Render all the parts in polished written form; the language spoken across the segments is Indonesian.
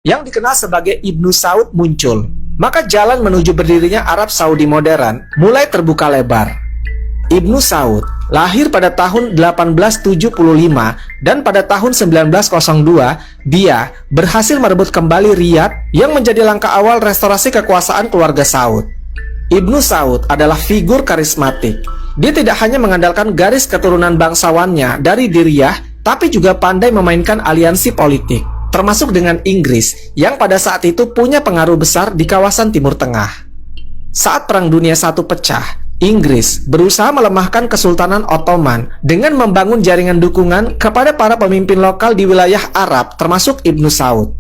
yang dikenal sebagai Ibnu Saud muncul. Maka jalan menuju berdirinya Arab Saudi modern mulai terbuka lebar. Ibnu Saud lahir pada tahun 1875 dan pada tahun 1902 dia berhasil merebut kembali Riyadh yang menjadi langkah awal restorasi kekuasaan keluarga Saud. Ibnu Saud adalah figur karismatik. Dia tidak hanya mengandalkan garis keturunan bangsawannya dari Diriyah, tapi juga pandai memainkan aliansi politik, termasuk dengan Inggris yang pada saat itu punya pengaruh besar di kawasan Timur Tengah. Saat Perang Dunia I pecah, Inggris berusaha melemahkan Kesultanan Ottoman dengan membangun jaringan dukungan kepada para pemimpin lokal di wilayah Arab termasuk Ibnu Saud.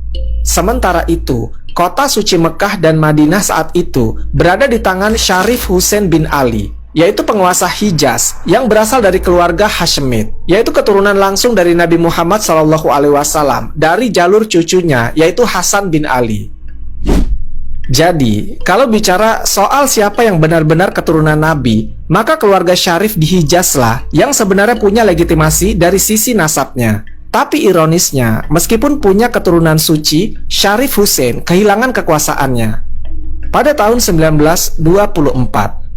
Sementara itu, kota suci Mekah dan Madinah saat itu berada di tangan Syarif Hussein bin Ali, yaitu penguasa Hijaz yang berasal dari keluarga Hashemid, yaitu keturunan langsung dari Nabi Muhammad SAW dari jalur cucunya, yaitu Hasan bin Ali. Jadi, kalau bicara soal siapa yang benar-benar keturunan Nabi, maka keluarga Syarif di Hijaz lah yang sebenarnya punya legitimasi dari sisi nasabnya. Tapi ironisnya, meskipun punya keturunan suci, Syarif Hussein kehilangan kekuasaannya. Pada tahun 1924,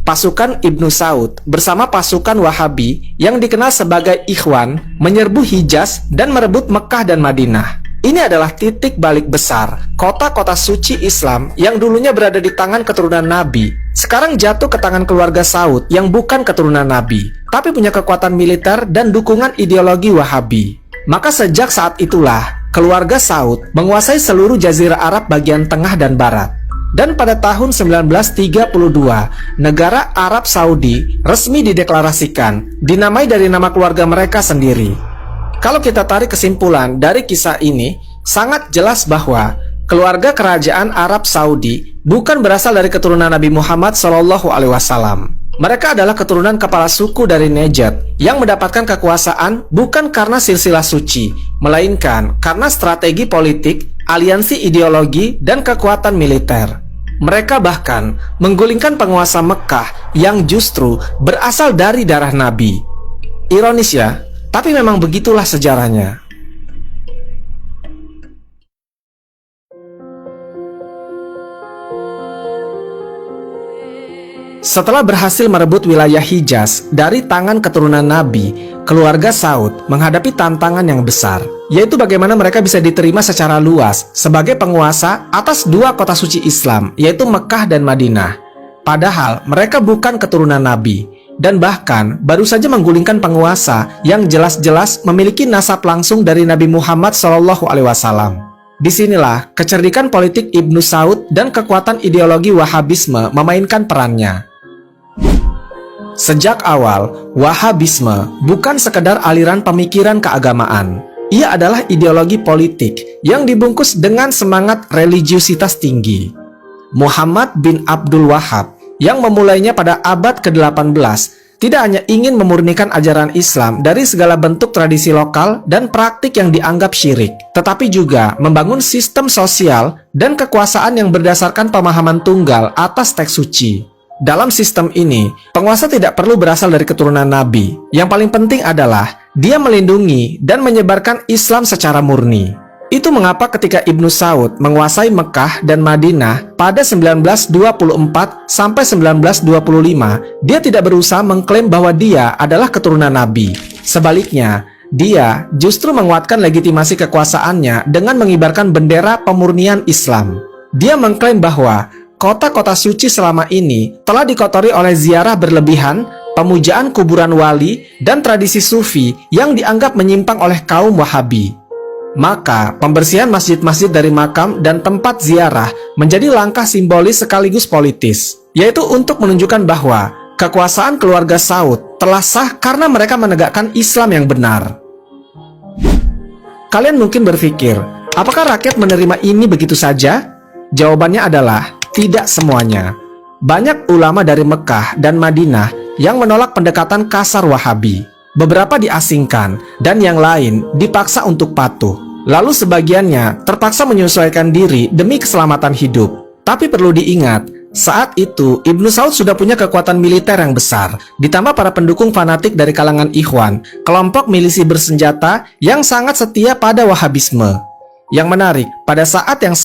pasukan Ibnu Saud bersama pasukan Wahabi yang dikenal sebagai Ikhwan menyerbu Hijaz dan merebut Mekah dan Madinah. Ini adalah titik balik besar. Kota-kota suci Islam yang dulunya berada di tangan keturunan Nabi, sekarang jatuh ke tangan keluarga Saud yang bukan keturunan Nabi, tapi punya kekuatan militer dan dukungan ideologi Wahabi. Maka sejak saat itulah, keluarga Saud menguasai seluruh Jazirah Arab bagian tengah dan barat. Dan pada tahun 1932, negara Arab Saudi resmi dideklarasikan, dinamai dari nama keluarga mereka sendiri. Kalau kita tarik kesimpulan dari kisah ini, sangat jelas bahwa keluarga kerajaan Arab Saudi bukan berasal dari keturunan Nabi Muhammad SAW. Mereka adalah keturunan kepala suku dari Najd yang mendapatkan kekuasaan bukan karena silsilah suci, melainkan karena strategi politik, aliansi ideologi, dan kekuatan militer. Mereka bahkan menggulingkan penguasa Mekah yang justru berasal dari darah Nabi. Ironis ya, tapi memang begitulah sejarahnya. Setelah berhasil merebut wilayah Hijaz dari tangan keturunan Nabi, keluarga Saud menghadapi tantangan yang besar, yaitu bagaimana mereka bisa diterima secara luas sebagai penguasa atas dua kota suci Islam, yaitu Mekah dan Madinah. Padahal mereka bukan keturunan Nabi, dan bahkan baru saja menggulingkan penguasa yang jelas-jelas memiliki nasab langsung dari Nabi Muhammad SAW. Disinilah kecerdikan politik Ibnu Saud dan kekuatan ideologi Wahabisme memainkan perannya. Sejak awal, Wahabisme bukan sekedar aliran pemikiran keagamaan. Ia adalah ideologi politik yang dibungkus dengan semangat religiusitas tinggi. Muhammad bin Abdul Wahab yang memulainya pada abad ke-18 tidak hanya ingin memurnikan ajaran Islam dari segala bentuk tradisi lokal dan praktik yang dianggap syirik, tetapi juga membangun sistem sosial dan kekuasaan yang berdasarkan pemahaman tunggal atas teks suci. Dalam sistem ini, penguasa tidak perlu berasal dari keturunan Nabi. Yang paling penting adalah dia melindungi dan menyebarkan Islam secara murni. Itu mengapa ketika Ibnu Saud menguasai Mekah dan Madinah pada 1924 sampai 1925, dia tidak berusaha mengklaim bahwa dia adalah keturunan Nabi. Sebaliknya, dia justru menguatkan legitimasi kekuasaannya dengan mengibarkan bendera pemurnian Islam. Dia mengklaim bahwa kota-kota suci selama ini telah dikotori oleh ziarah berlebihan, pemujaan kuburan wali, dan tradisi sufi yang dianggap menyimpang oleh kaum Wahabi. Maka, pembersihan masjid-masjid dari makam dan tempat ziarah menjadi langkah simbolis sekaligus politis, yaitu untuk menunjukkan bahwa kekuasaan keluarga Saud telah sah karena mereka menegakkan Islam yang benar. Kalian mungkin berpikir, apakah rakyat menerima ini begitu saja? Jawabannya adalah tidak semuanya. Banyak ulama dari Mekah dan Madinah yang menolak pendekatan kasar Wahabi. Beberapa diasingkan dan yang lain dipaksa untuk patuh. Lalu sebagiannya terpaksa menyesuaikan diri demi keselamatan hidup. Tapi perlu diingat, saat itu Ibnu Saud sudah punya kekuatan militer yang besar, ditambah para pendukung fanatik dari kalangan Ikhwan, kelompok milisi bersenjata yang sangat setia pada Wahabisme. Yang menarik, pada saat yang